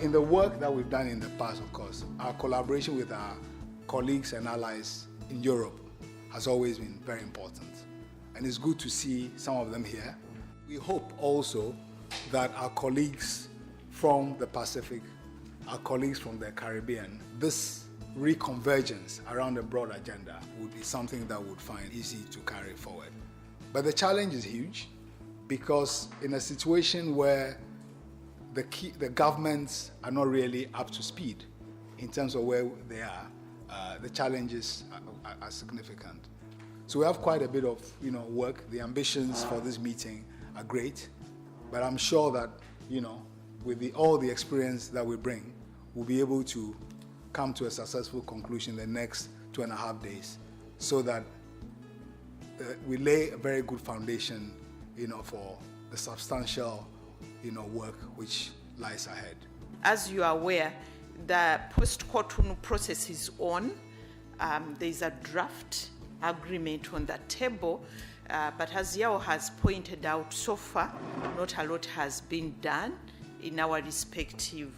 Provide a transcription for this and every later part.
in the work that we've done in the past, of course, our collaboration with our colleagues and allies in Europe has always been very important. And it's good to see some of them here. We hope also that our colleagues from the Pacific, our colleagues from the Caribbean, this reconvergence around a broad agenda would be something that would find easy to carry forward. But the challenge is huge, because in a situation where the governments are not really up to speed in terms of where they are, the challenges are significant. So we have quite a bit of work. The ambitions for this meeting are great, but I'm sure that with all the experience that we bring, we'll be able to come to a successful conclusion in the next 2.5 days, so that we lay a very good foundation for the substantial work which lies ahead. As you are aware, the post-Cotonou process is on. There is a draft agreement on the table, but as Yao has pointed out, so far not a lot has been done in our respective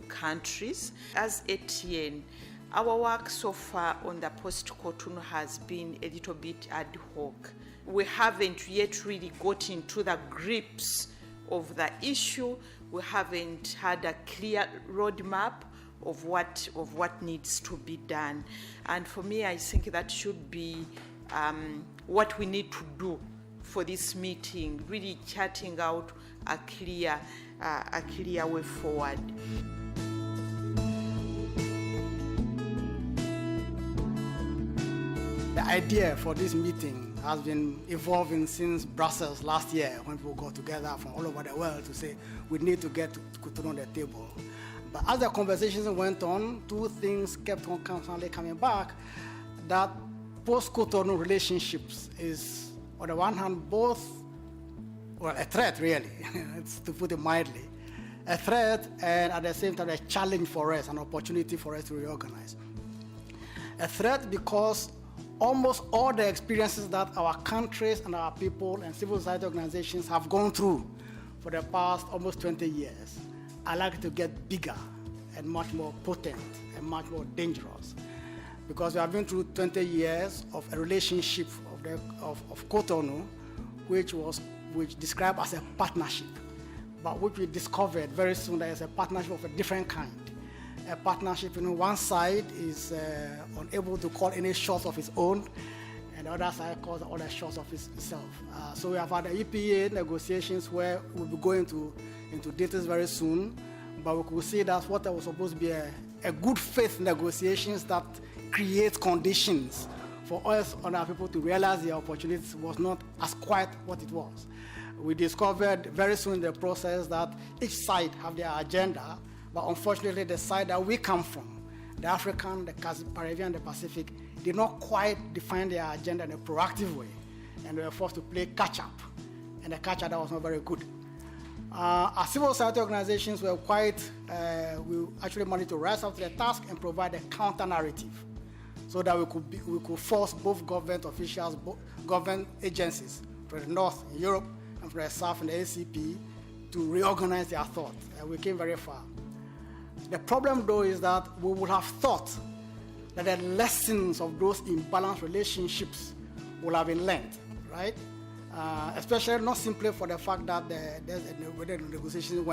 countries. As ATN, our work so far on the post-Cotonou has been a little bit ad hoc. We haven't yet really got into the grips of the issue. We haven't had a clear roadmap of what needs to be done. And for me, I think that should be what we need to do for this meeting, really charting out a clear way forward. The idea for this meeting has been evolving since Brussels last year, when people got together from all over the world to say we need to get Cotonou on the table. But as the conversations went on, two things kept on constantly coming back. That post-Cotonou relationships is, on the one hand, both, a threat really, it's to put it mildly, a threat, and at the same time a challenge for us, an opportunity for us to reorganize. A threat because almost all the experiences that our countries and our people and civil society organizations have gone through for the past almost 20 years are likely to get bigger and much more potent and much more dangerous, because we have been through 20 years of a relationship of Cotonou, which described as a partnership, but which we discovered very soon that it's a partnership of a different kind. A partnership, one side is unable to call any shots of its own, and the other side calls all the shots of itself. So we have had the EPA negotiations where we'll be going into details very soon, but we could see that what was supposed to be a good faith negotiations that create conditions for us and our people to realize the opportunities was not as quite what it was. We discovered very soon in the process that each side have their agenda, but unfortunately the side that we come from, the African, the Caribbean, the Pacific, did not quite define their agenda in a proactive way, and we were forced to play catch-up, and the catch-up that was not very good. Our civil society organizations were we actually managed to rise up to the task and provide a counter-narrative, so that we could force both government officials, government agencies from the north in Europe and from the south in the ACP to reorganize their thought. And we came very far. The problem, though, is that we would have thought that the lessons of those imbalanced relationships would have been learned, right? Especially not simply for the fact that the negotiations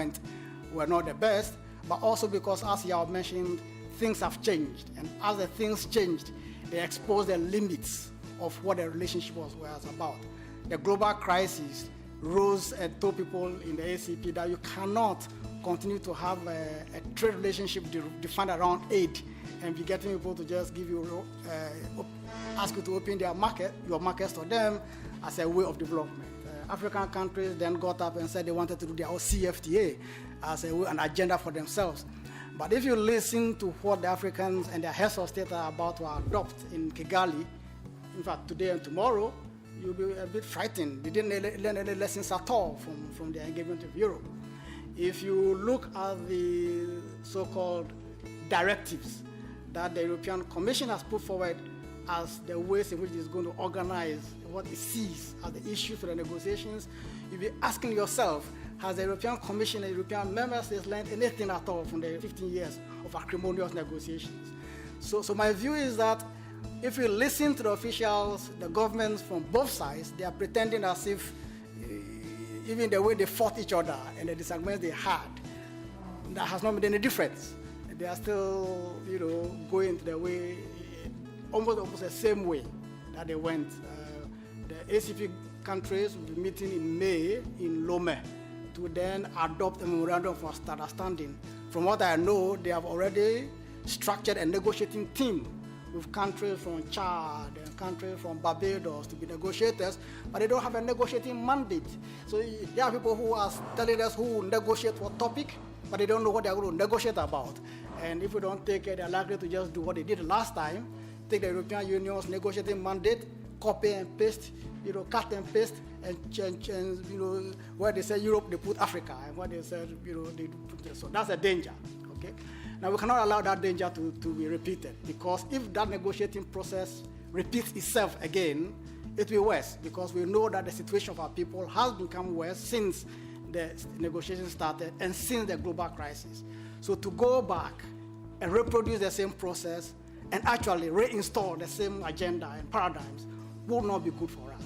were not the best, but also because, as Yao mentioned, things have changed. And as the things changed, they exposed the limits of what the relationship was about. The global crisis rose and told people in the ACP that you cannot continue to have a trade relationship defined around aid and be getting people to just give you, ask you to open your markets to them as a way of development. African countries then got up and said they wanted to do their own CFTA as an agenda for themselves. But if you listen to what the Africans and their heads of state are about to adopt in Kigali, in fact today and tomorrow, you'll be a bit frightened. They didn't learn any lessons at all from their engagement with Europe. If you look at the so-called directives that the European Commission has put forward as the ways in which it is going to organize what it sees as the issues for the negotiations, you'll be asking yourself, has the European Commission and European member states learned anything at all from the 15 years of acrimonious negotiations? So my view is that if you listen to the officials, the governments from both sides, they are pretending as if even the way they fought each other and the disagreements they had, that has not made any difference. They are still, going the way, almost the same way that they went. The ACP countries will be meeting in May in Lomé to then adopt a memorandum of understanding. From what I know, they have already structured a negotiating team with countries from Chad and countries from Barbados to be negotiators, but they don't have a negotiating mandate. So there are people who are telling us who will negotiate what topic, but they don't know what they're going to negotiate about. And if we don't take it, they're likely to just do what they did last time, take the European Union's negotiating mandate, copy and paste, cut and paste, and change, where they say Europe, they put Africa, and where they said, they put this. So that's a danger, okay? Now, we cannot allow that danger to be repeated, because if that negotiating process repeats itself again, it will be worse, because we know that the situation of our people has become worse since the negotiations started and since the global crisis. So to go back and reproduce the same process and actually reinstall the same agenda and paradigms will not be good for us.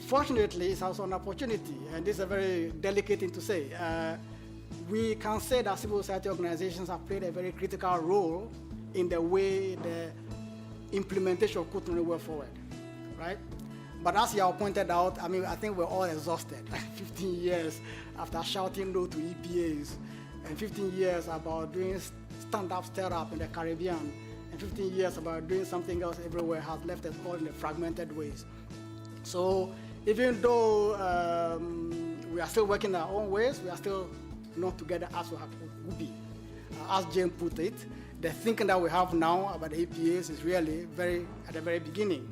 Fortunately, it's also an opportunity, and this is a very delicate thing to say. We can say that civil society organizations have played a very critical role in the way the implementation of Cotonou went forward, right? But as you have pointed out, I think we're all exhausted. 15 years after shouting no to EPAs, and 15 years about doing stand-up, stir-up in the Caribbean, and 15 years about doing something else everywhere has left us all in the fragmented ways. So even though we are still working our own ways, we are still not together as we would be. As Jane put it, the thinking that we have now about the EPAs is really at the very beginning.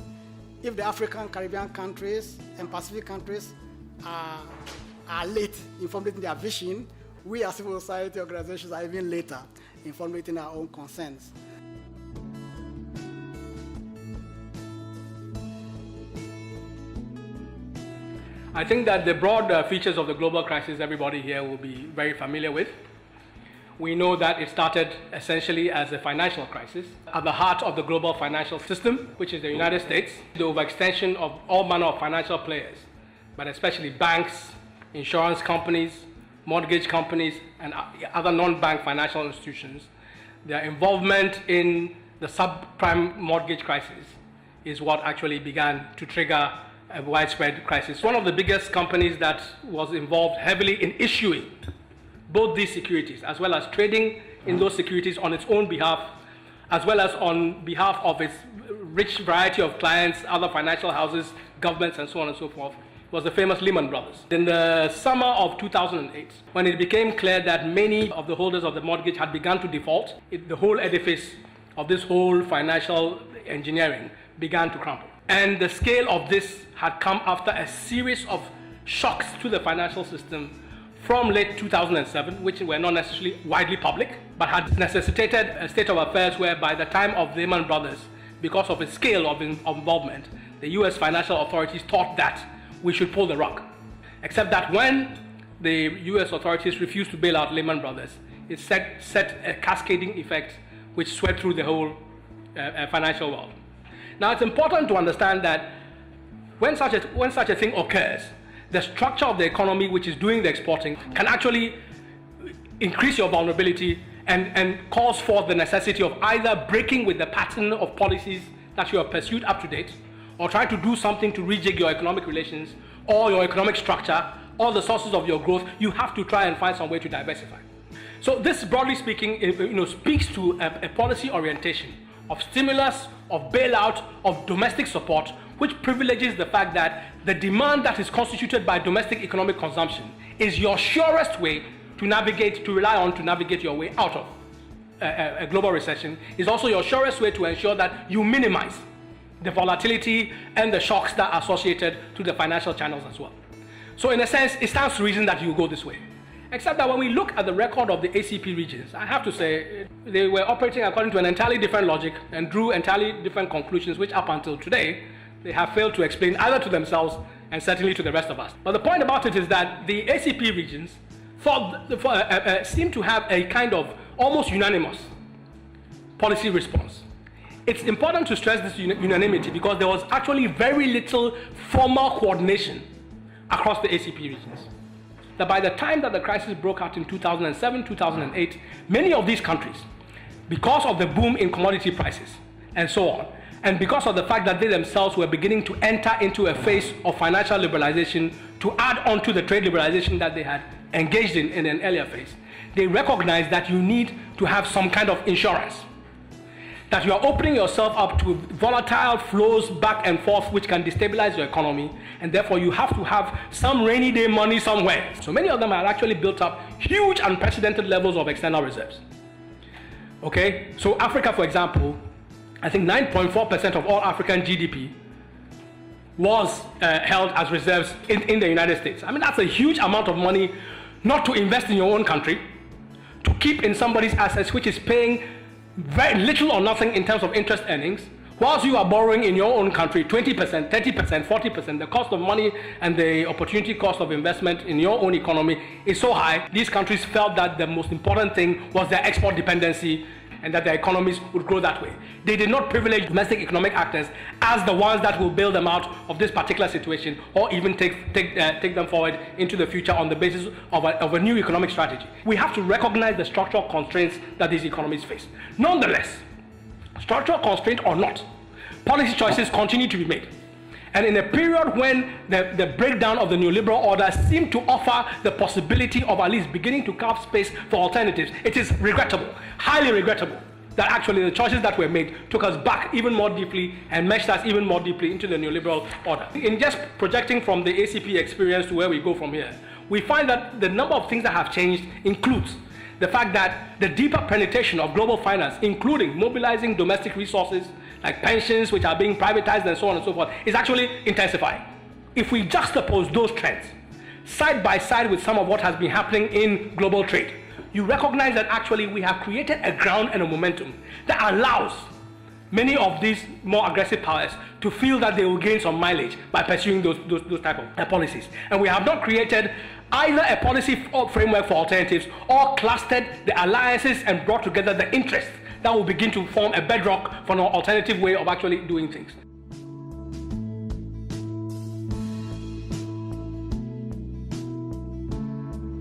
If the African, Caribbean countries and Pacific countries are late in formulating their vision, we as civil society organizations are even later in formulating our own concerns. I think that the broad features of the global crisis everybody here will be very familiar with. We know that it started essentially as a financial crisis. At the heart of the global financial system, which is the United States, the overextension of all manner of financial players, but especially banks, insurance companies, mortgage companies, and other non-bank financial institutions, their involvement in the subprime mortgage crisis is what actually began to trigger a widespread crisis. One of the biggest companies that was involved heavily in issuing both these securities, as well as trading in those securities on its own behalf, as well as on behalf of its rich variety of clients, other financial houses, governments, and so on and so forth, was the famous Lehman Brothers. In the summer of 2008, when it became clear that many of the holders of the mortgage had begun to default, the whole edifice of this whole financial engineering began to crumble. And the scale of this had come after a series of shocks to the financial system from late 2007, which were not necessarily widely public, but had necessitated a state of affairs where by the time of Lehman Brothers, because of its scale of involvement, the US financial authorities thought that we should pull the rug. Except that when the US authorities refused to bail out Lehman Brothers, it set a cascading effect which swept through the whole financial world. Now, it's important to understand that when such a thing occurs, the structure of the economy which is doing the exporting can actually increase your vulnerability and calls forth the necessity of either breaking with the pattern of policies that you have pursued up to date, or trying to do something to rejig your economic relations or your economic structure or the sources of your growth. You have to try and find some way to diversify. So this, broadly speaking, speaks to a policy orientation of stimulus, of bailout, of domestic support, which privileges the fact that the demand that is constituted by domestic economic consumption is your surest way to rely on to navigate your way out of a global recession, is also your surest way to ensure that you minimize the volatility and the shocks that are associated to the financial channels as well. So in a sense, it stands to reason that you go this way. Except that when we look at the record of the ACP regions, I have to say they were operating according to an entirely different logic and drew entirely different conclusions, which up until today, they have failed to explain either to themselves and certainly to the rest of us. But the point about it is that the ACP regions seem to have a kind of almost unanimous policy response. It's important to stress this unanimity because there was actually very little formal coordination across the ACP regions. That by the time that the crisis broke out in 2007, 2008, many of these countries, because of the boom in commodity prices and so on, and because of the fact that they themselves were beginning to enter into a phase of financial liberalization to add on to the trade liberalization that they had engaged in an earlier phase, they recognized that you need to have some kind of insurance. That you are opening yourself up to volatile flows back and forth which can destabilize your economy, and therefore you have to have some rainy day money somewhere. So many of them have actually built up huge unprecedented levels of external reserves. Okay, so Africa, for example, I think 9.4% of all African GDP was held as reserves in the United States. I mean, that's a huge amount of money not to invest in your own country, to keep in somebody's assets which is paying very little or nothing in terms of interest earnings, whilst you are borrowing in your own country 20%, 30%, 40%. The cost of money and the opportunity cost of investment in your own economy is so high. These countries felt that the most important thing was their export dependency and that their economies would grow that way. They did not privilege domestic economic actors as the ones that will bail them out of this particular situation or even take them forward into the future on the basis of a new economic strategy. We have to recognize the structural constraints that these economies face. Nonetheless, structural constraint or not, policy choices continue to be made. And in a period when the breakdown of the neoliberal order seemed to offer the possibility of at least beginning to carve space for alternatives, it is regrettable, highly regrettable, that actually the choices that were made took us back even more deeply and meshed us even more deeply into the neoliberal order. In just projecting from the ACP experience to where we go from here, we find that the number of things that have changed includes the fact that the deeper penetration of global finance, including mobilizing domestic resources like pensions which are being privatized and so on and so forth, is actually intensifying. If we juxtapose those trends side by side with some of what has been happening in global trade, you recognize that actually we have created a ground and a momentum that allows many of these more aggressive powers to feel that they will gain some mileage by pursuing those type of policies. And we have not created either a policy framework for alternatives or clustered the alliances and brought together the interests that will begin to form a bedrock for an alternative way of actually doing things.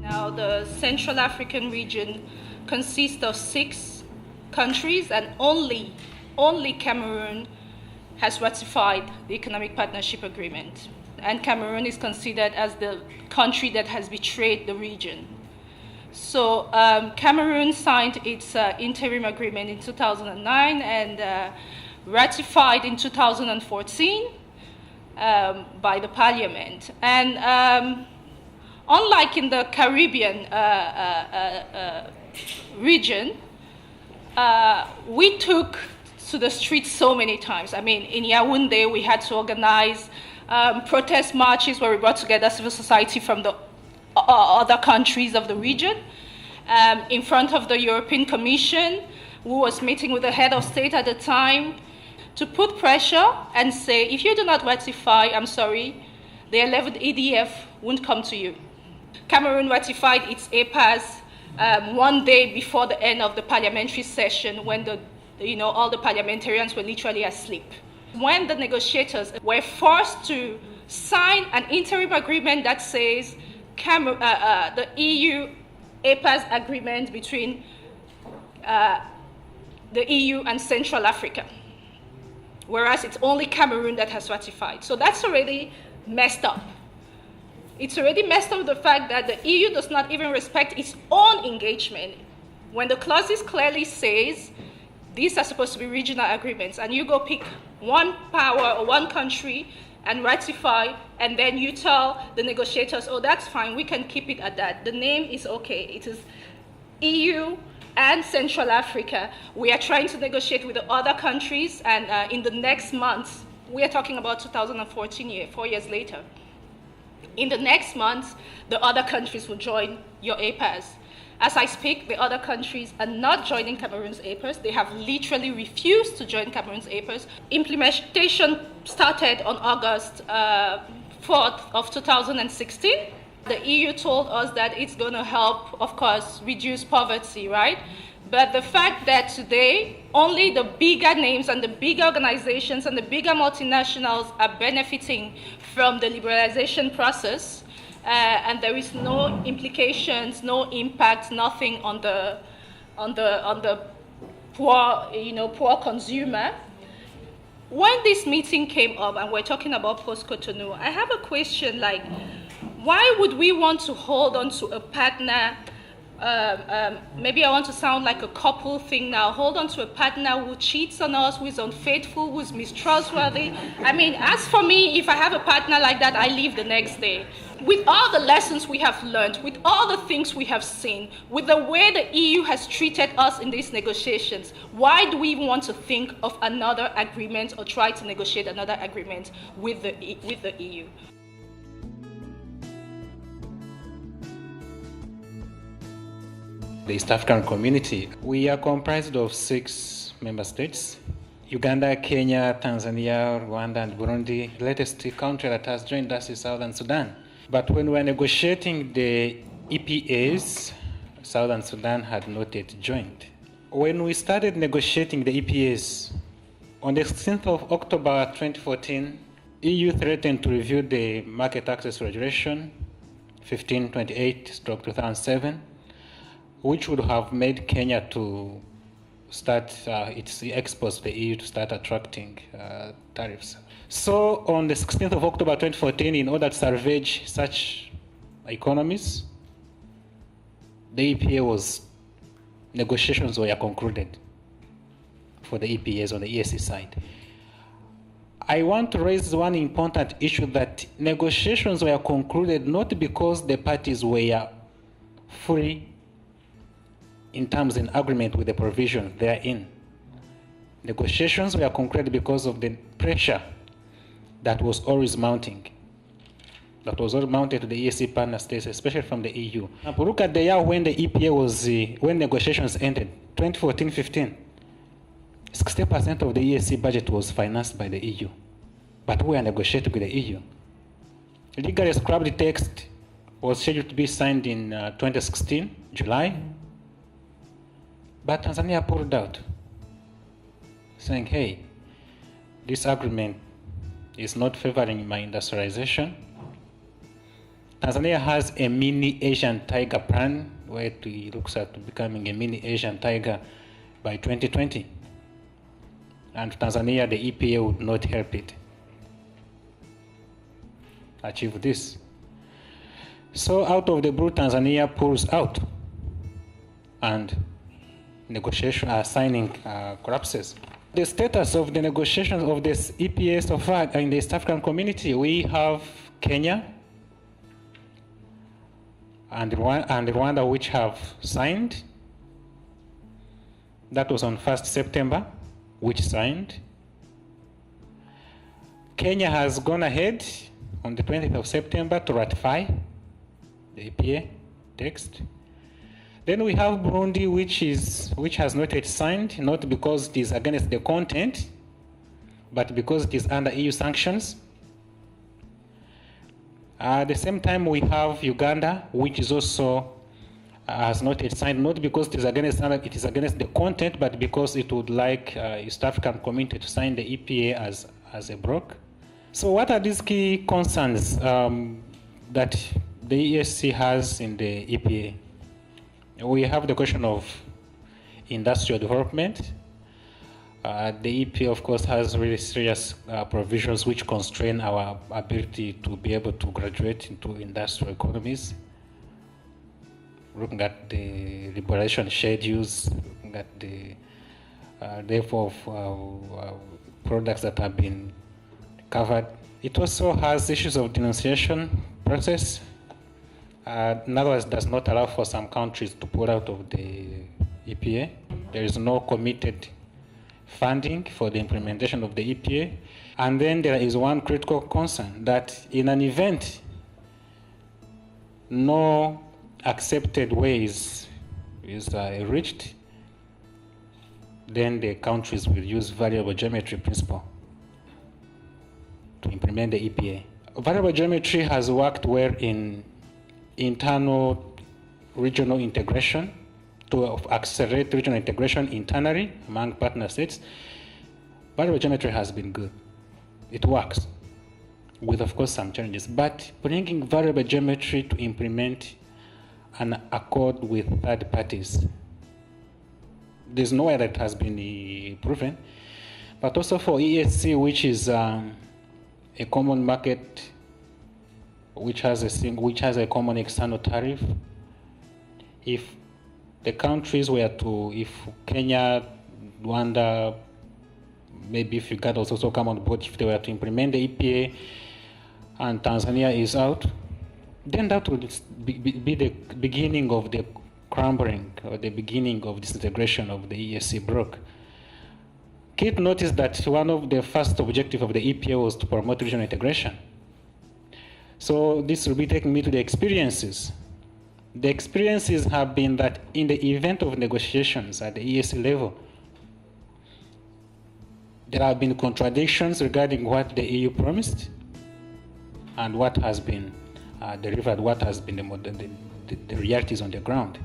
Now, the Central African region consists of 6 countries, and only Cameroon has ratified the Economic Partnership Agreement. And Cameroon is considered as the country that has betrayed the region. So Cameroon signed its interim agreement in 2009 and ratified in 2014 by the parliament. And unlike in the Caribbean region, we took to the streets so many times. I mean, in Yaoundé, we had to organize protest marches where we brought together civil society from the other countries of the region. In front of the European Commission, who was meeting with the head of state at the time, to put pressure and say, if you do not ratify, I'm sorry, the 11th EDF won't come to you. Cameroon ratified its EPAs one day before the end of the parliamentary session when all the parliamentarians were literally asleep. When the negotiators were forced to sign an interim agreement that says the EU EPAs agreement between the EU and Central Africa, whereas it's only Cameroon that has ratified. So that's already messed up. It's already messed up the fact that the EU does not even respect its own engagement. When the clauses clearly says these are supposed to be regional agreements, and you go pick one power or one country and ratify, and then you tell the negotiators, oh, that's fine, we can keep it at that. The name is okay. It is EU and Central Africa. We are trying to negotiate with the other countries, and in the next months, we are talking about 2014, 4 years later. In the next months, the other countries will join your EPAs. As I speak, the other countries are not joining Cameroon's EPAs. They have literally refused to join Cameroon's EPAs. Implementation started on August 1st, 4th of 2016. The EU told us that it's going to help, of course, reduce poverty, right? But the fact that today only the bigger names and the bigger organizations and the bigger multinationals are benefiting from the liberalization process, and there is no implications, no impact, nothing on the poor consumer. When this meeting came up and we're talking about post-Cotonou, I have a question like, why would we want to hold on to a partner? Maybe I want to sound like a couple thing now. Hold on to a partner who cheats on us, who is unfaithful, who is mistrustworthy. I mean, as for me, if I have a partner like that, I leave the next day. With all the lessons we have learned, with all the things we have seen, with the way the EU has treated us in these negotiations, why do we even want to think of another agreement or try to negotiate another agreement with the EU? The East African Community, we are comprised of 6 member states: Uganda, Kenya, Tanzania, Rwanda, and Burundi. The latest country that has joined us is Southern Sudan. But when we were negotiating the EPAs, Southern Sudan had not yet joined. When we started negotiating the EPAs, on the 16th of October 2014, EU threatened to review the Market Access Regulation 1528/2007, which would have made Kenya to start its exports to the EU to start attracting tariffs. So on the 16th of October 2014, in order to salvage such economies, the EPA negotiations were concluded for the EPAs on the EAC side. I want to raise one important issue, that negotiations were concluded not because the parties were fully in terms and agreement with the provisions therein. Negotiations were concluded because of the pressure that was always mounting. That was all mounted to the EAC partner states, especially from the EU. Now, look at the year when the EPA when negotiations ended, 2014-15. 60% of the EAC budget was financed by the EU, but we are negotiating with the EU. Legally scrubbed text was scheduled to be signed in 2016, July. But Tanzania pulled out, saying, hey, this agreement is not favoring my industrialization. Tanzania has a mini Asian tiger plan, where it looks at becoming a mini Asian tiger by 2020. And Tanzania, the EPA would not help it achieve this. So out of the blue, Tanzania pulls out, and negotiation signing collapses. The status of the negotiations of this EPA so far in the East African Community, we have Kenya and Rwanda, which have signed. That was on 1st September, which signed. Kenya has gone ahead on the 20th of September to ratify the EPA text. Then we have Burundi, which has not yet signed, not because it is against the content, but because it is under EU sanctions. At the same time, we have Uganda, which is also has not yet signed, not because it is against the content, but because it would like East African Community to sign the EPA as a bloc. So what are these key concerns that the ESC has in the EPA? We have the question of industrial development. The EPA, of course, has really serious provisions which constrain our ability to be able to graduate into industrial economies. Looking at the liberalization schedules, looking at the level of products that have been covered. It also has issues of denunciation process. In other words, does not allow for some countries to pull out of the EPA. There is no committed funding for the implementation of the EPA. And then there is one critical concern, that in an event no accepted ways is reached, then the countries will use variable geometry principle to implement the EPA. variable geometry has worked well in internal regional integration to accelerate regional integration internally among partner states. Variable geometry has been good. It works, with of course some challenges, but bringing variable geometry to implement an accord with third parties, there's no way that has been proven. But also for ESC, which is a common market, which has a common external tariff, if the countries were to, if Kenya, Rwanda, maybe if Uganda also come on board, if they were to implement the EPA and Tanzania is out, then that would be the beginning of the crumbling or the beginning of disintegration of the ESC bloc. Kate noticed that one of the first objectives of the EPA was to promote regional integration. So this will be taking me to the experiences. The experiences have been that in the event of negotiations at the ESC level, there have been contradictions regarding what the EU promised and what has been delivered, what has been the realities on the ground.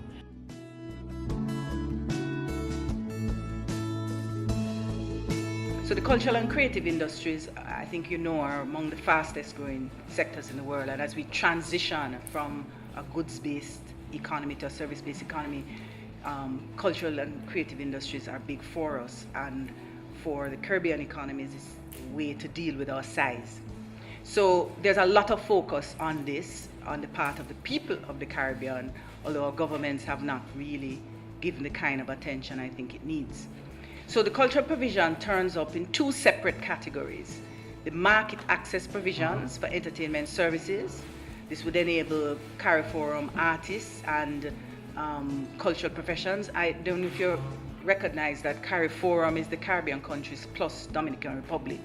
So the cultural and creative industries, I think you know, are among the fastest growing sectors in the world. And as we transition from a goods-based economy to a service-based economy, cultural and creative industries are big for us. And for the Caribbean economies, it's a way to deal with our size. So there's a lot of focus on this on the part of the people of the Caribbean, although our governments have not really given the kind of attention I think it needs. So the cultural provision turns up in two separate categories. The market access provisions for entertainment services. This would enable CARIFORUM artists and cultural professions. I don't know if you recognize that CARIFORUM is the Caribbean countries plus Dominican Republic.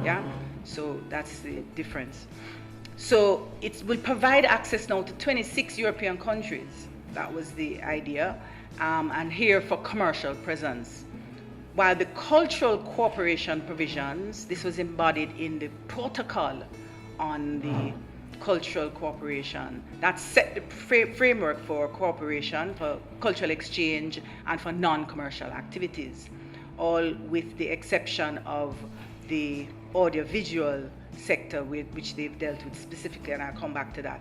Yeah? So that's the difference. So it will provide access now to 26 European countries. That was the idea. And here for commercial presence. While the cultural cooperation provisions, this was embodied in the protocol on the cultural cooperation that set the framework for cooperation, for cultural exchange, and for non-commercial activities, all with the exception of the audiovisual sector, which they've dealt with specifically, and I'll come back to that.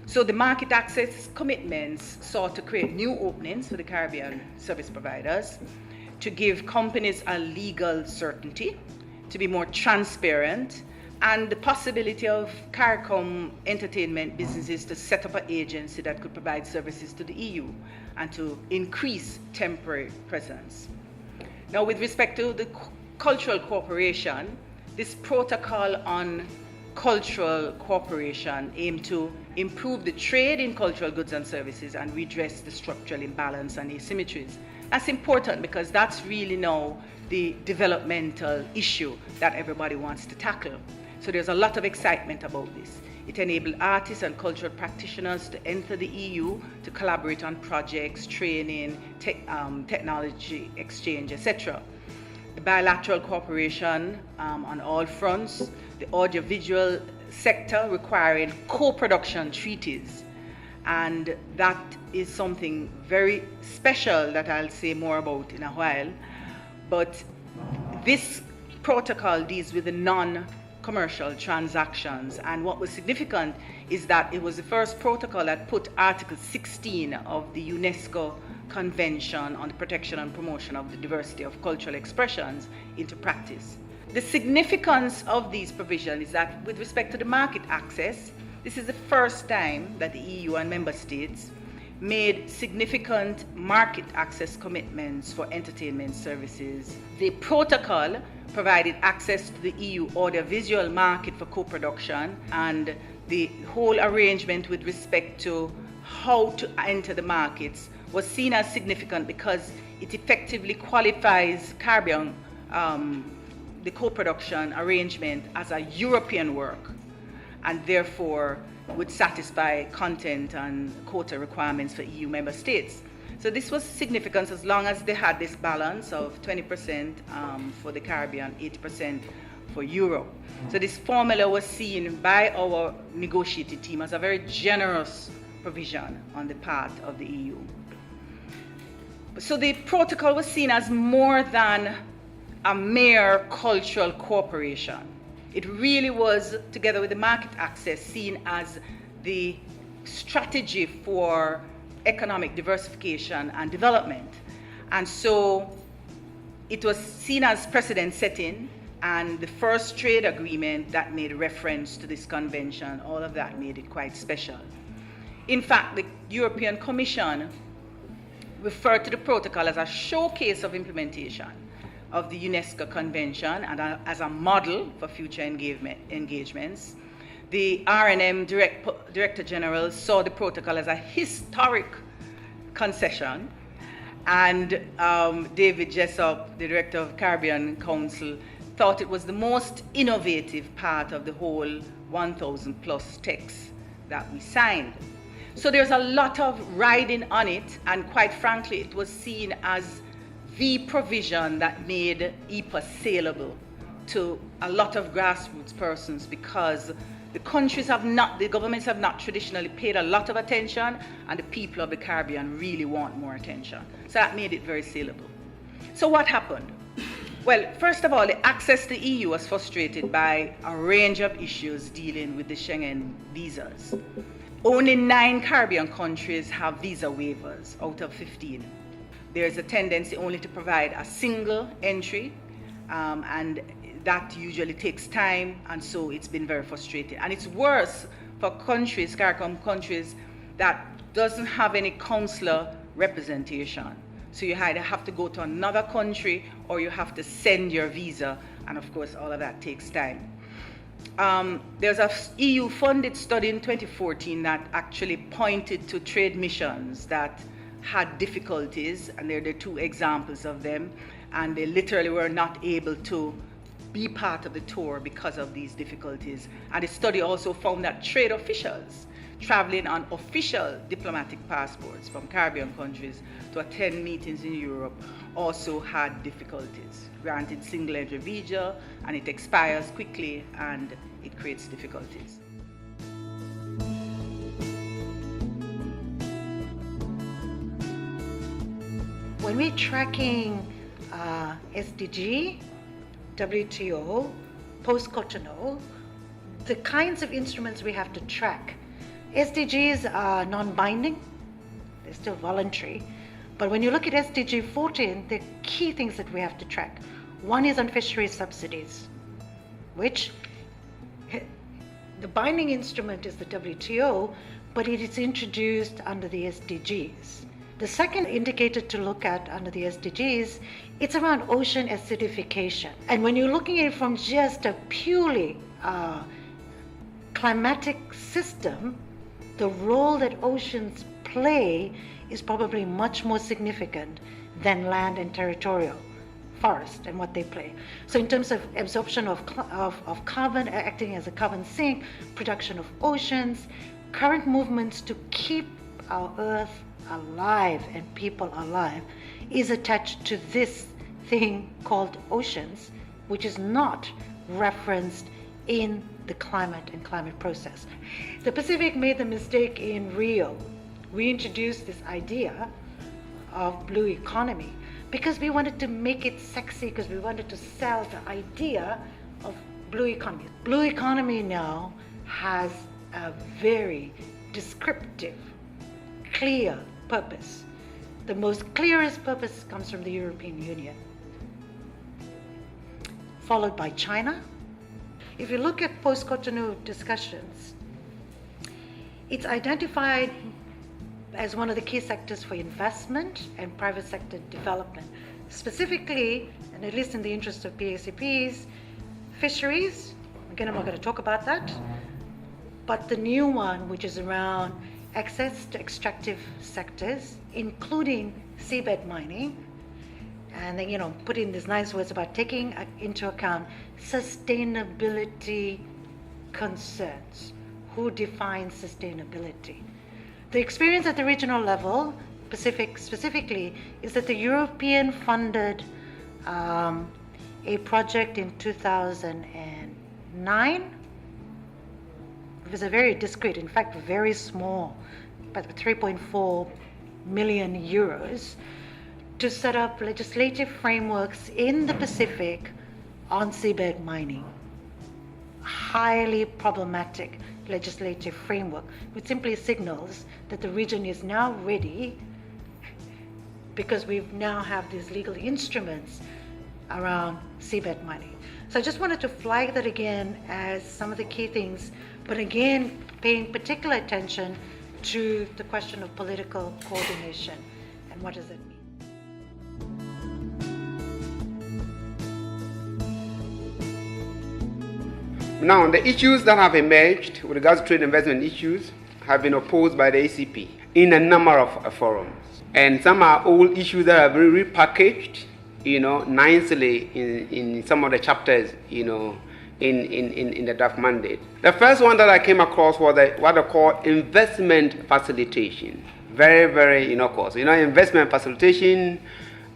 So the market access commitments sought to create new openings for the Caribbean service providers, to give companies a legal certainty, to be more transparent, and the possibility of CARICOM entertainment businesses to set up an agency that could provide services to the EU and to increase temporary presence. Now, with respect to the cultural cooperation, this protocol on cultural cooperation aimed to improve the trade in cultural goods and services and redress the structural imbalance and asymmetries. That's important because that's really now the developmental issue that everybody wants to tackle. So there's a lot of excitement about this. It enabled artists and cultural practitioners to enter the EU, to collaborate on projects, training, technology exchange, etc. The bilateral cooperation on all fronts, the audiovisual sector requiring co-production treaties. And that is something very special that I'll say more about in a while. But this protocol deals with the non-commercial transactions. And what was significant is that it was the first protocol that put Article 16 of the UNESCO Convention on the Protection and Promotion of the Diversity of Cultural Expressions into practice. The significance of these provisions is that with respect to the market access, this is the first time that the EU and member states made significant market access commitments for entertainment services. The protocol provided access to the EU audiovisual market for co-production, and the whole arrangement with respect to how to enter the markets was seen as significant because it effectively qualifies Caribbean, the co-production arrangement as a European work, and therefore would satisfy content and quota requirements for EU member states. So this was significant as long as they had this balance of 20% for the Caribbean, 80% for Europe. So this formula was seen by our negotiating team as a very generous provision on the part of the EU. So the protocol was seen as more than a mere cultural cooperation. It really was, together with the market access, seen as the strategy for economic diversification and development. And so it was seen as precedent setting, and the first trade agreement that made reference to this convention, all of that made it quite special. In fact, the European Commission referred to the protocol as a showcase of implementation of the UNESCO Convention and as a model for future engagements. The R&M Director General saw the protocol as a historic concession, and David Jessup, the Director of Caribbean Council, thought it was the most innovative part of the whole 1,000 plus texts that we signed. So there's a lot of riding on it, and quite frankly, it was seen as the provision that made EPA saleable to a lot of grassroots persons, because the governments have not traditionally paid a lot of attention, and the people of the Caribbean really want more attention. So that made it very saleable. So what happened? Well, first of all, the access to the EU was frustrated by a range of issues dealing with the Schengen visas. Only 9 Caribbean countries have visa waivers out of 15. There's a tendency only to provide a single entry, and that usually takes time, and so it's been very frustrating. And it's worse for countries, CARICOM countries, that doesn't have any consular representation. So you either have to go to another country or you have to send your visa, and of course all of that takes time. There's an EU-funded study in 2014 that actually pointed to trade missions that had difficulties, and there are 2 examples of them, and they literally were not able to be part of the tour because of these difficulties. And the study also found that trade officials traveling on official diplomatic passports from Caribbean countries to attend meetings in Europe also had difficulties. Granted single entry visa, and it expires quickly, and it creates difficulties. When we're tracking SDG, WTO, post-Cotonou, the kinds of instruments we have to track. SDGs are non-binding, they're still voluntary, but when you look at SDG 14, the key things that we have to track. One is on fisheries subsidies, which the binding instrument is the WTO, but it is introduced under the SDGs. The second indicator to look at under the SDGs, it's around ocean acidification. And when you're looking at it from just a purely climatic system, the role that oceans play is probably much more significant than land and territorial forest and what they play. So in terms of absorption of carbon, acting as a carbon sink, production of oceans, current movements to keep our Earth alive and people alive is attached to this thing called oceans, which is not referenced in the climate and climate process. The Pacific made the mistake in Rio. We introduced this idea of blue economy because we wanted to make it sexy, because we wanted to sell the idea of blue economy. Blue economy now has a very descriptive, clear purpose. The most clearest purpose comes from the European Union, followed by China. If you look at post-Cotonou discussions, it's identified as one of the key sectors for investment and private sector development. Specifically, and at least in the interest of PACPs, fisheries. Again, I'm not going to talk about that. But the new one, which is around access to extractive sectors, including seabed mining, and then, put in these nice words about taking into account sustainability concerns. Who defines sustainability? The experience at the regional level, Pacific specifically, is that the European funded a project in 2009. It was a very discreet, in fact, very small, but 3.4 million euros to set up legislative frameworks in the Pacific on seabed mining. Highly problematic legislative framework, which simply signals that the region is now ready because we now have these legal instruments around seabed mining. So I just wanted to flag that again as some of the key things, but again, paying particular attention to the question of political coordination and what does it mean. Now, the issues that have emerged with regards to trade investment issues have been opposed by the ACP in a number of forums. And some are old issues that are very repackaged, nicely in some of the chapters, in the draft mandate. The first one that I came across was what they call investment facilitation. Very, very innocuous. Investment facilitation,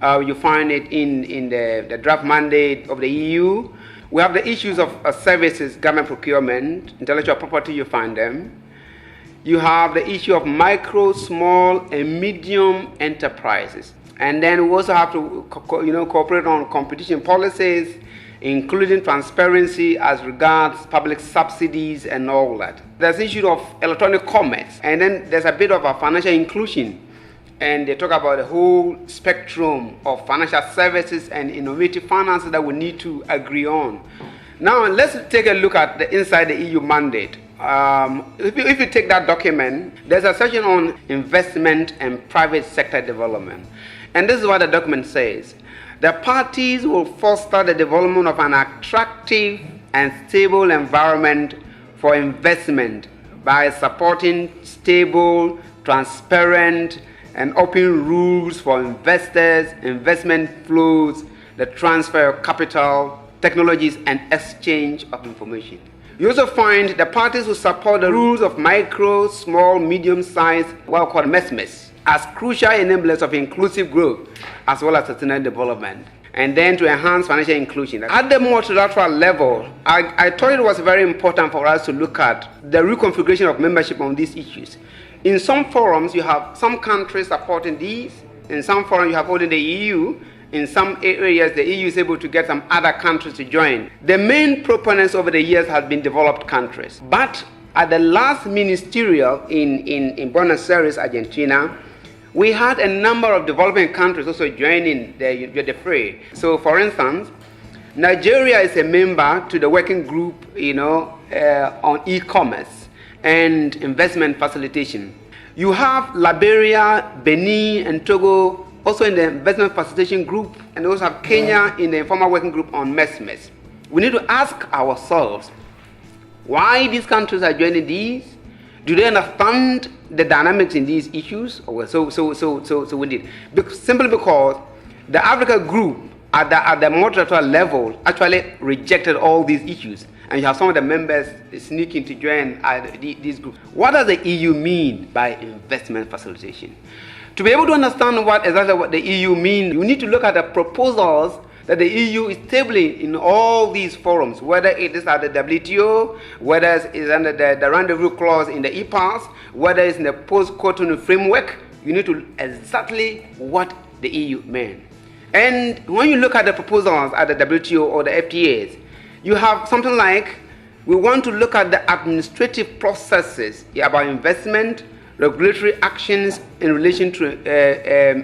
you find it in the draft mandate of the EU. We have the issues of services, government procurement, intellectual property, you find them. You have the issue of micro, small, and medium enterprises. And then we also have to cooperate on competition policies, including transparency as regards public subsidies and all that. There's the issue of electronic commerce, and then there's a bit of a financial inclusion. And they talk about the whole spectrum of financial services and innovative finances that we need to agree on. Now, let's take a look at the inside the EU mandate. If you take that document, there's a section on investment and private sector development. And this is what the document says. The parties will foster the development of an attractive and stable environment for investment by supporting stable, transparent, and open rules for investors, investment flows, the transfer of capital, technologies, and exchange of information. You also find the parties who support the rules of micro, small, medium-sized, what we call MESMES, as crucial enablers of inclusive growth as well as sustainable development, and then to enhance financial inclusion. At the multilateral level, I thought it was very important for us to look at the reconfiguration of membership on these issues. In some forums, you have some countries supporting these. In some forums, you have only the EU. In some areas, the EU is able to get some other countries to join. The main proponents over the years have been developed countries. But at the last ministerial in Buenos Aires, Argentina, we had a number of developing countries also joining the fray. So, for instance, Nigeria is a member to the working group, on e-commerce and investment facilitation. You have Liberia, Benin, and Togo also in the investment facilitation group, and we also have Kenya in the informal working group on MESMES. We need to ask ourselves why these countries are joining these. Do they understand the dynamics in these issues? So we need. Simply because the Africa group at the multilateral level actually rejected all these issues. And you have some of the members sneaking to join these groups. What does the EU mean by investment facilitation? To be able to understand exactly what the EU means, you need to look at the proposals that the EU is tabling in all these forums, whether it is at the WTO, whether it is under the rendezvous clause in the EPAS, whether it's in the post-Cotonou framework. You need to exactly what the EU means. And when you look at the proposals at the WTO or the FTAs, you have something like, we want to look at the administrative processes about investment, regulatory actions in relation to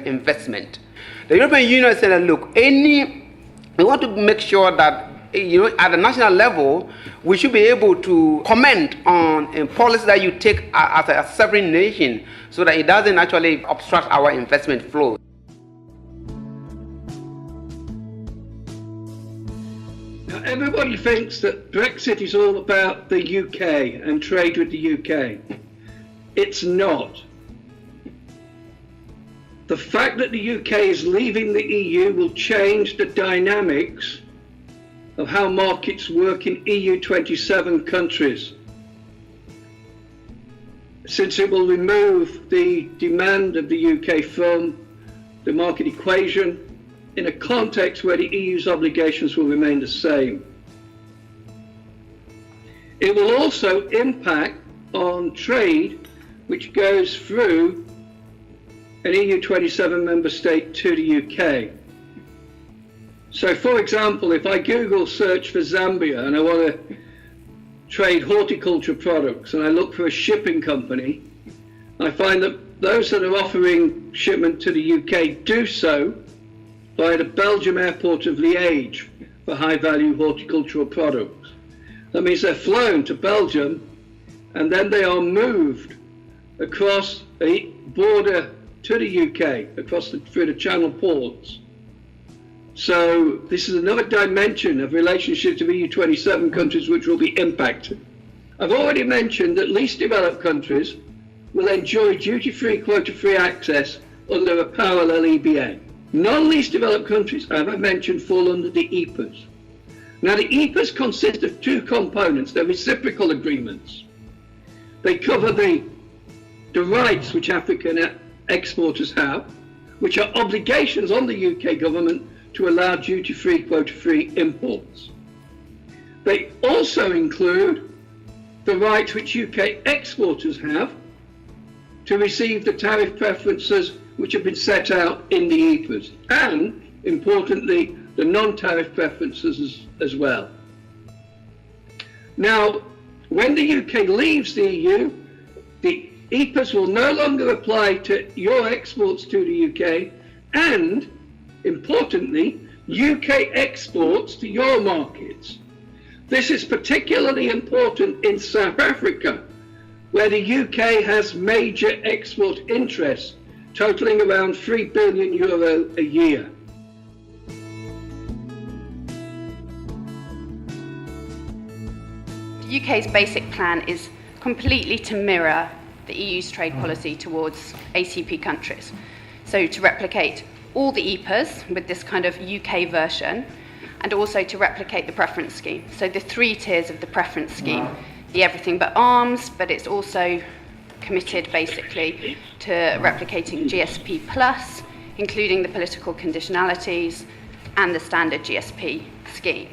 investment. The European Union said, look, we want to make sure that at the national level, we should be able to comment on a policy that you take as a sovereign nation so that it doesn't actually obstruct our investment flow. Everybody thinks that Brexit is all about the UK and trade with the UK. It's not. The fact that the UK is leaving the EU will change the dynamics of how markets work in EU 27 countries, since it will remove the demand of the UK from the market equation in a context where the EU's obligations will remain the same. It will also impact on trade which goes through an EU 27 member state to the UK. So for example, if I Google search for Zambia and I want to trade horticulture products and I look for a shipping company, I find that those that are offering shipment to the UK do so by the Belgium airport of Liège for high-value horticultural products. That means they're flown to Belgium and then they are moved across a border to the UK, through the Channel ports. So this is another dimension of relationship to EU 27 countries which will be impacted. I've already mentioned that least developed countries will enjoy duty-free, quota-free access under a parallel EBA. Non-least developed countries, as I mentioned, fall under the EPAs. Now the EPAs consist of two components. They're reciprocal agreements. They cover the rights which African exporters have, which are obligations on the UK government to allow duty-free, quota-free imports. They also include the rights which UK exporters have to receive the tariff preferences which have been set out in the EPAs, and, importantly, the non-tariff preferences as well. Now, when the UK leaves the EU, the EPAs will no longer apply to your exports to the UK, and, importantly, UK exports to your markets. This is particularly important in South Africa, where the UK has major export interests, totaling around €3 billion a year. The UK's basic plan is completely to mirror the EU's trade policy towards ACP countries. So to replicate all the EPAs with this kind of UK version, and also to replicate the preference scheme. So the three tiers of the preference scheme, the everything but arms, but it's also committed basically to replicating GSP Plus, including the political conditionalities and the standard GSP scheme.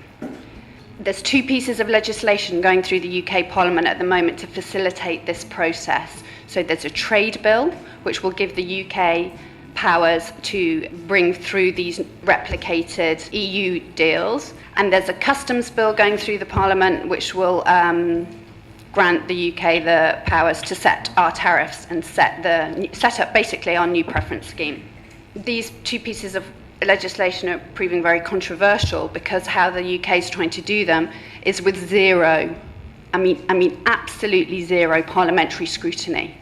There's two pieces of legislation going through the UK Parliament at the moment to facilitate this process. So there's a trade bill, which will give the UK powers to bring through these replicated EU deals. And there's a customs bill going through the Parliament, which will grant the UK the powers to set our tariffs and set up basically our new preference scheme. These two pieces of legislation are proving very controversial because how the UK is trying to do them is with absolutely zero parliamentary scrutiny.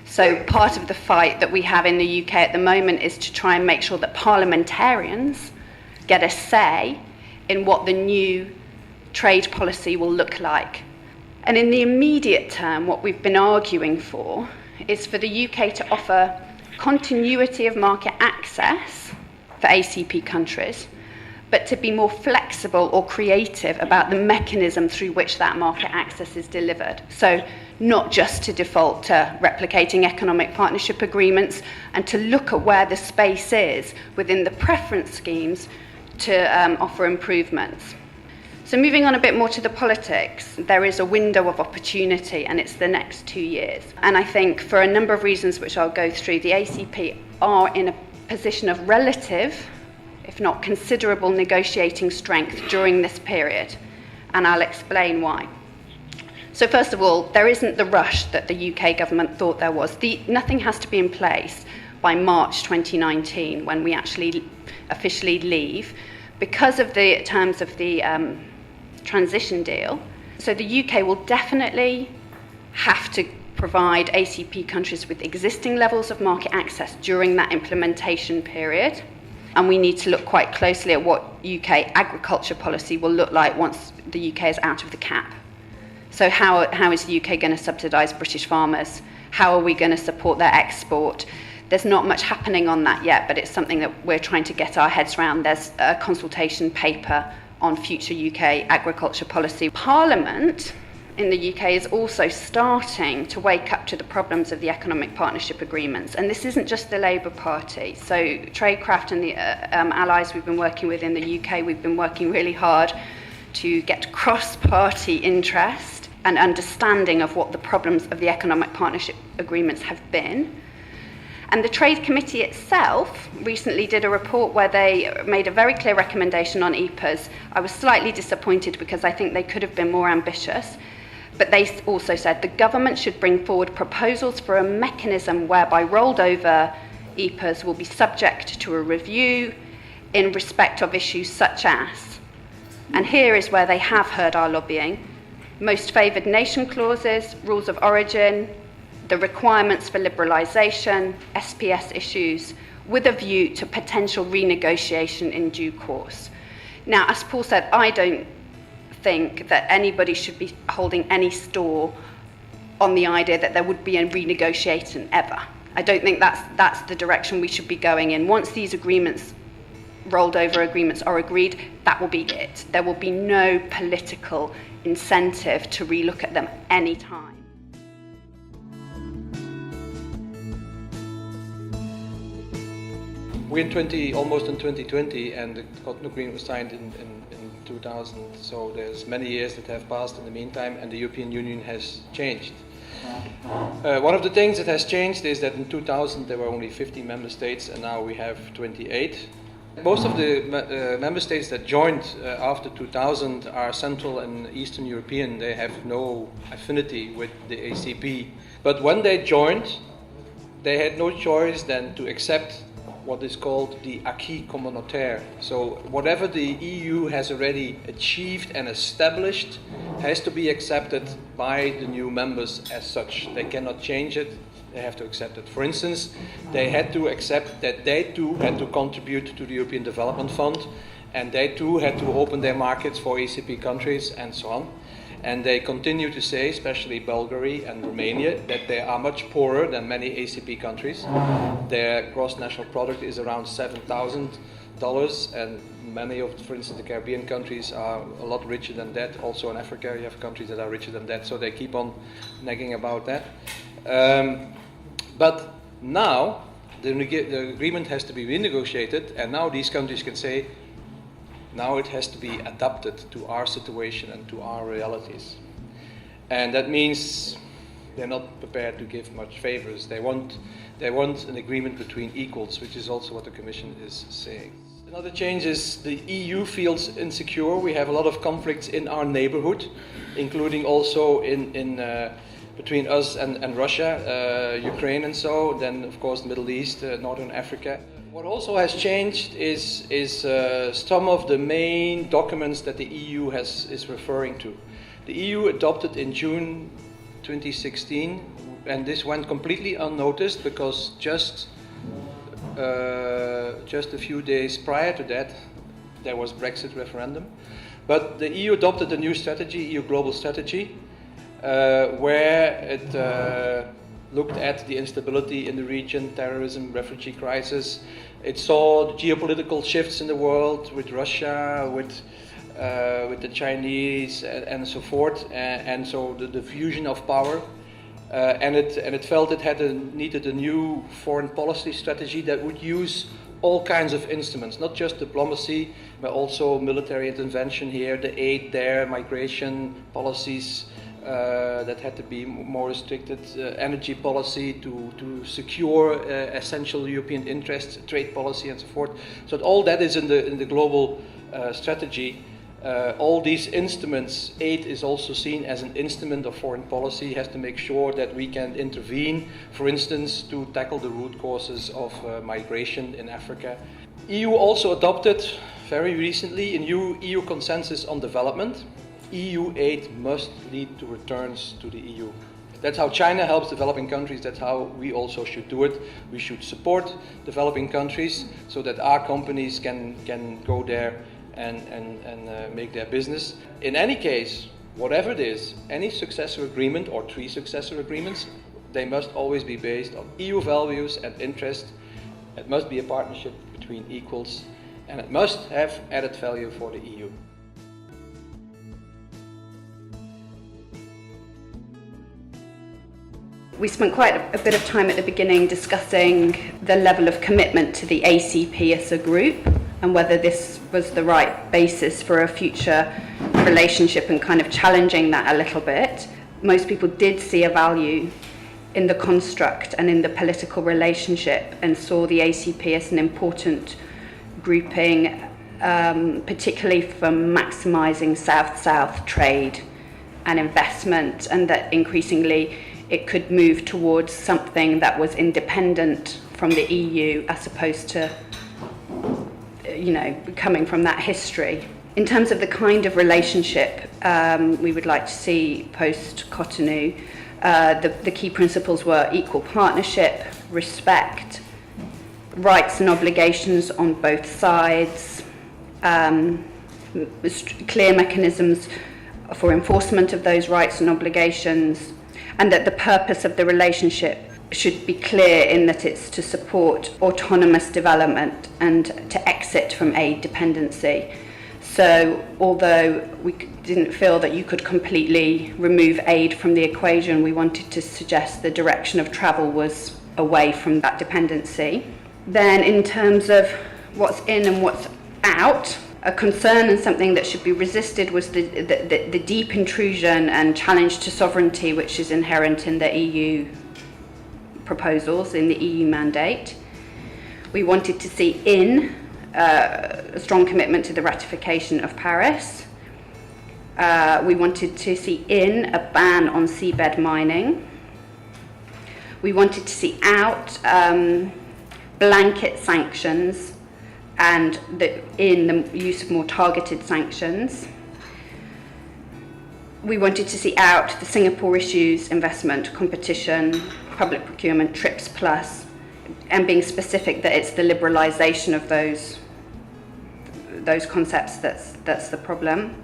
So part of the fight that we have in the UK at the moment is to try and make sure that parliamentarians get a say in what the new trade policy will look like. And in the immediate term, what we've been arguing for is for the UK to offer continuity of market access for ACP countries, but to be more flexible or creative about the mechanism through which that market access is delivered. So not just to default to replicating economic partnership agreements, and to look at where the space is within the preference schemes to offer improvements. So moving on a bit more to the politics, there is a window of opportunity, and it's the next 2 years. And I think for a number of reasons which I'll go through, the ACP are in a position of relative, if not considerable, negotiating strength during this period. And I'll explain why. So first of all, there isn't the rush that the UK government thought there was. Nothing has to be in place by March 2019 when we actually officially leave because of the terms of the transition deal. So the UK will definitely have to provide ACP countries with existing levels of market access during that implementation period. And we need to look quite closely at what UK agriculture policy will look like once the UK is out of the cap. So how is the UK going to subsidise British farmers? How are we going to support their export? There's not much happening on that yet, but it's something that we're trying to get our heads around. There's a consultation paper on future UK agriculture policy. Parliament in the UK is also starting to wake up to the problems of the economic partnership agreements. And this isn't just the Labour Party. So Tradecraft and the allies we've been working with in the UK, we've been working really hard to get cross-party interest and understanding of what the problems of the economic partnership agreements have been. And the Trade Committee itself recently did a report where they made a very clear recommendation on EPAs. I was slightly disappointed because I think they could have been more ambitious. But they also said the government should bring forward proposals for a mechanism whereby rolled over EPAs will be subject to a review in respect of issues such as, and here is where they have heard our lobbying, most favoured nation clauses, rules of origin, the requirements for liberalisation, SPS issues, with a view to potential renegotiation in due course. Now, as Paul said, I don't think that anybody should be holding any store on the idea that there would be a renegotiation ever. I don't think that's the direction we should be going in. Once these agreements, rolled over agreements, are agreed, that will be it. There will be no political incentive to relook at them any time. We're almost in 2020, and the Cotonou Agreement was signed in 2000. So there's many years that have passed in the meantime, and the European Union has changed. One of the things that has changed is that in 2000 there were only 50 member states, and now we have 28. Most of the member states that joined after 2000 are Central and Eastern European. They have no affinity with the ACP. But when they joined, they had no choice than to accept what is called the acquis communautaire. So whatever the EU has already achieved and established has to be accepted by the new members as such. They cannot change it, they have to accept it. For instance, they had to accept that they too had to contribute to the European Development Fund, and they too had to open their markets for ACP countries and so on. And they continue to say, especially Bulgaria and Romania, that they are much poorer than many ACP countries. Their gross national product is around $7,000, and many of, for instance, the Caribbean countries are a lot richer than that. Also in Africa, you have countries that are richer than that, so they keep on nagging about that. But now, the agreement has to be renegotiated, and now these countries can say, now it has to be adapted to our situation and to our realities. And that means they're not prepared to give much favors. They want an agreement between equals, which is also what the Commission is saying. Another change is the EU feels insecure. We have a lot of conflicts in our neighborhood, including also between us and Russia, Ukraine and so, then of course the Middle East, Northern Africa. What also has changed is some of the main documents that the EU is referring to. The EU adopted in June 2016, and this went completely unnoticed because just a few days prior to that, there was Brexit referendum. But the EU adopted a new strategy, EU global strategy, where it looked at the instability in the region, terrorism, refugee crisis. It saw geopolitical shifts in the world with Russia, with the Chinese, and so forth, and so the fusion of power. And it felt it needed a new foreign policy strategy that would use all kinds of instruments, not just diplomacy, but also military intervention here, the aid there, migration policies, that had to be more restricted, energy policy to secure essential European interests, trade policy and so forth. So all that is in the global strategy. All these instruments, aid is also seen as an instrument of foreign policy, has to make sure that we can intervene, for instance, to tackle the root causes of migration in Africa. EU also adopted very recently a new EU consensus on development. EU aid must lead to returns to the EU. That's how China helps developing countries, that's how we also should do it. We should support developing countries so that our companies can go there and make their business. In any case, whatever it is, any successor agreement or 3 successor agreements, they must always be based on EU values and interests. It must be a partnership between equals, and it must have added value for the EU. We spent quite a bit of time at the beginning discussing the level of commitment to the ACP as a group and whether this was the right basis for a future relationship and kind of challenging that a little bit. Most people did see a value in the construct and in the political relationship and saw the ACP as an important grouping, particularly for maximising South-South trade and investment, and that increasingly it could move towards something that was independent from the EU as opposed to, coming from that history. In terms of the kind of relationship we would like to see post-Cotonou, the key principles were equal partnership, respect, rights and obligations on both sides, clear mechanisms for enforcement of those rights and obligations, and that the purpose of the relationship should be clear in that it's to support autonomous development and to exit from aid dependency. So although we didn't feel that you could completely remove aid from the equation, we wanted to suggest the direction of travel was away from that dependency. Then in terms of what's in and what's out, a concern and something that should be resisted was the deep intrusion and challenge to sovereignty which is inherent in the EU proposals, in the EU mandate. We wanted to see a strong commitment to the ratification of Paris. We wanted to see a ban on seabed mining. We wanted to see out blanket sanctions and the use of more targeted sanctions. We wanted to see out the Singapore issues, investment, competition, public procurement, TRIPS Plus, and being specific that it's the liberalisation of those concepts that's the problem.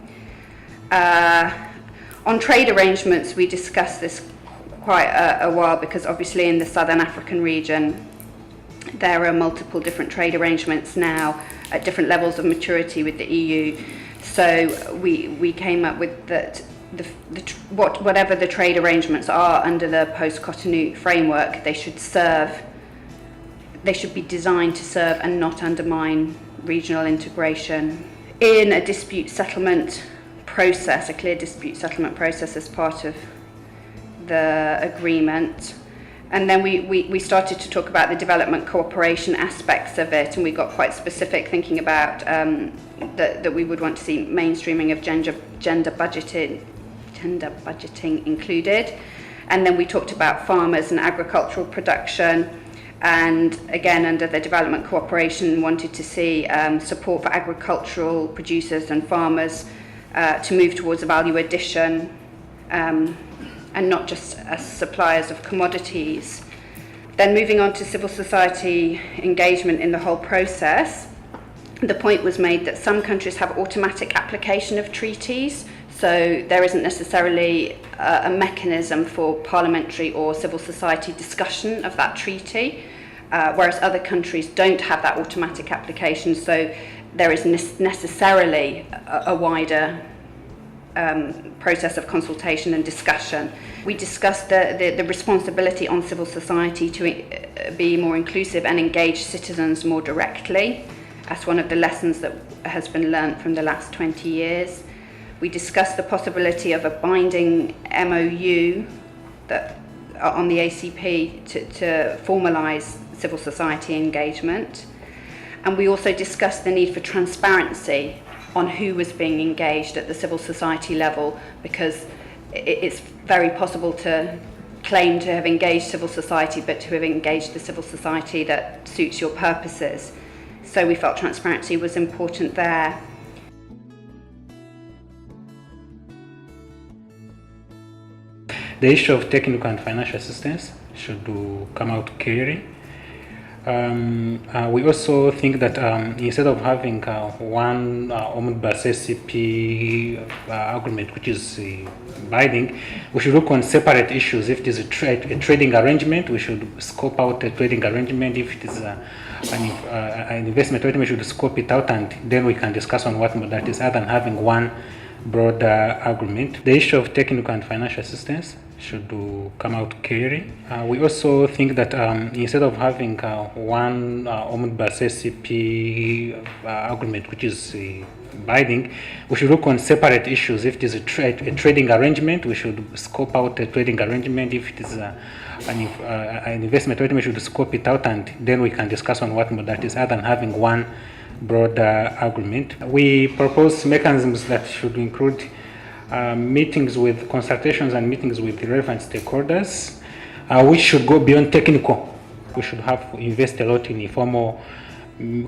On trade arrangements, we discussed this quite a while because obviously in the Southern African region there are multiple different trade arrangements now at different levels of maturity with the EU. So we came up with that whatever the trade arrangements are under the post-Cotonou framework, they should be designed to serve and not undermine regional integration. In a dispute settlement process, a clear dispute settlement process as part of the agreement. And then we started to talk about the development cooperation aspects of it, and we got quite specific thinking about that we would want to see mainstreaming of gender budgeting included. And then we talked about farmers and agricultural production, and again under the development cooperation wanted to see support for agricultural producers and farmers to move towards a value addition, and not just as suppliers of commodities. Then moving on to civil society engagement in the whole process, the point was made that some countries have automatic application of treaties, so there isn't necessarily a mechanism for parliamentary or civil society discussion of that treaty, whereas other countries don't have that automatic application, so there is necessarily a wider process of consultation and discussion. We discussed the responsibility on civil society to be more inclusive and engage citizens more directly. That's one of the lessons that has been learned from the last 20 years. We discussed the possibility of a binding MOU on the ACP to formalise civil society engagement. And we also discussed the need for transparency on who was being engaged at the civil society level, because it's very possible to claim to have engaged civil society but to have engaged the civil society that suits your purposes. So we felt transparency was important there. The issue of technical and financial assistance should come out clearly. We also think that instead of having one omnibus SCP agreement which is binding, we should look on separate issues. If it is a trading arrangement, we should scope out a trading arrangement. If it is an investment arrangement, we should scope it out, and then we can discuss on what modalities, other than having one broad agreement. The issue of technical and financial assistance should come out clearly. We also think that instead of having one omnibus SCP agreement, which is binding, we should look on separate issues. If it is a trading arrangement, we should scope out a trading arrangement. If it is an investment arrangement, we should scope it out, and then we can discuss on what modalities other than having one broad agreement. We propose mechanisms that should include meetings with consultations and meetings with the relevant stakeholders. We should go beyond technical. We should invest a lot in informal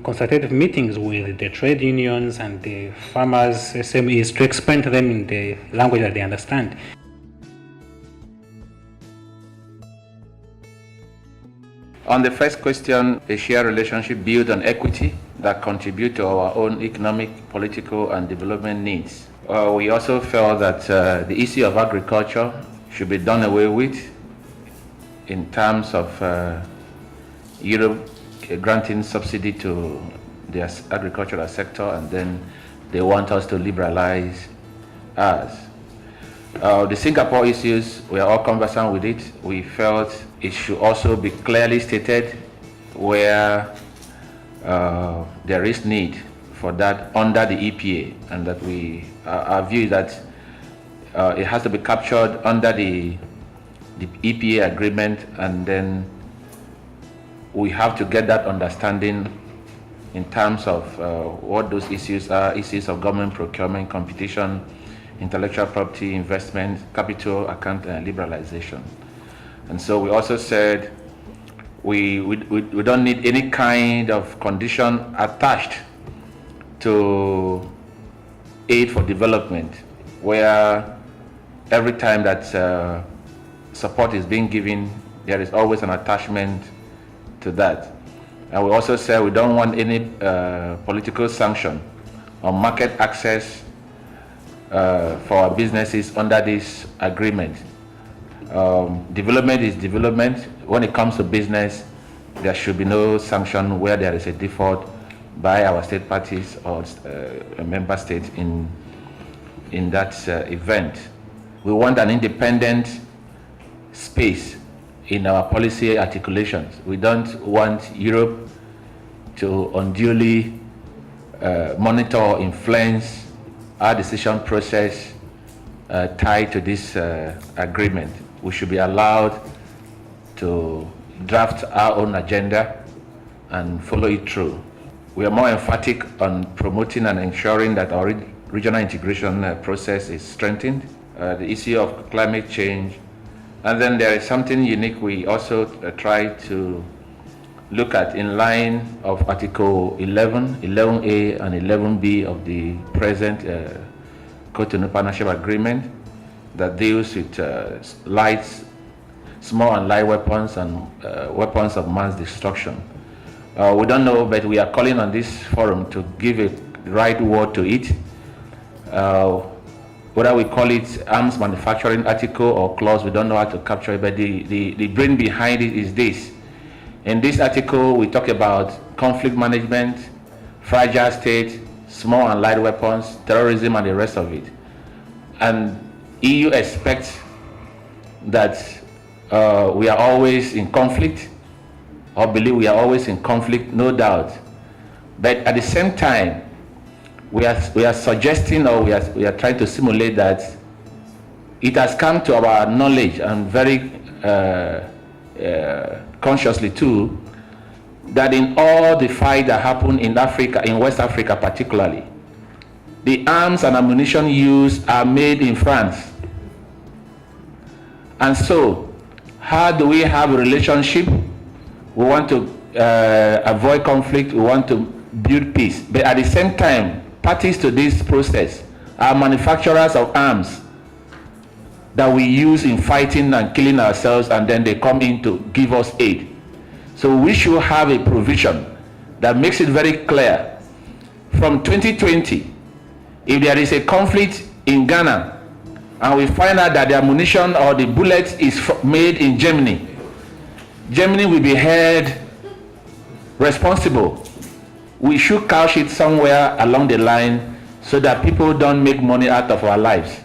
consultative meetings with the trade unions and the farmers, SMEs, to explain to them in the language that they understand. On the first question, a shared relationship built on equity that contribute to our own economic, political, and development needs. We also felt that the issue of agriculture should be done away with in terms of Europe granting subsidy to their agricultural sector, and then they want us to liberalize ours. The Singapore issues, we are all conversant with it. We felt it should also be clearly stated where there is need for that under the EPA, and that our view is that it has to be captured under the EPA agreement, and then we have to get that understanding in terms of what those issues are, issues of government procurement, competition, intellectual property, investment, capital account, and liberalization. And so we also said we don't need any kind of condition attached to aid for development, where every time that support is being given, there is always an attachment to that. And we also said we don't want any political sanction or market access for our businesses under this agreement. Development is development. When it comes to business, there should be no sanction where there is a default by our state parties or a member state in that event. We want an independent space in our policy articulations. We don't want Europe to unduly monitor or influence our decision process tied to this agreement. We should be allowed to draft our own agenda and follow it through. We are more emphatic on promoting and ensuring that our regional integration process is strengthened. The issue of climate change. And then there is something unique we also try to look at in line of Article 11, 11A and 11B of the present Cotonou Partnership Agreement that deals with small and light weapons and weapons of mass destruction. We don't know, but we are calling on this forum to give a right word to it. Whether we call it arms manufacturing article or clause, we don't know how to capture it, but the brain behind it is this. In this article, we talk about conflict management, fragile state, small and light weapons, terrorism, and the rest of it. And EU expects that we are always in conflict, or believe we are always in conflict, no doubt. But at the same time, we are suggesting, or we are trying to simulate that it has come to our knowledge, and very consciously too, that in all the fight that happened in Africa, in West Africa particularly, the arms and ammunition used are made in France. And so, how do we have a relationship? We want to avoid conflict, we want to build peace, but at the same time, parties to this process are manufacturers of arms that we use in fighting and killing ourselves, and then they come in to give us aid. So we should have a provision that makes it very clear from 2020, if there is a conflict in Ghana and we find out that the ammunition or the bullets is made in Germany, Germany will be held responsible. We should couch it somewhere along the line so that people don't make money out of our lives.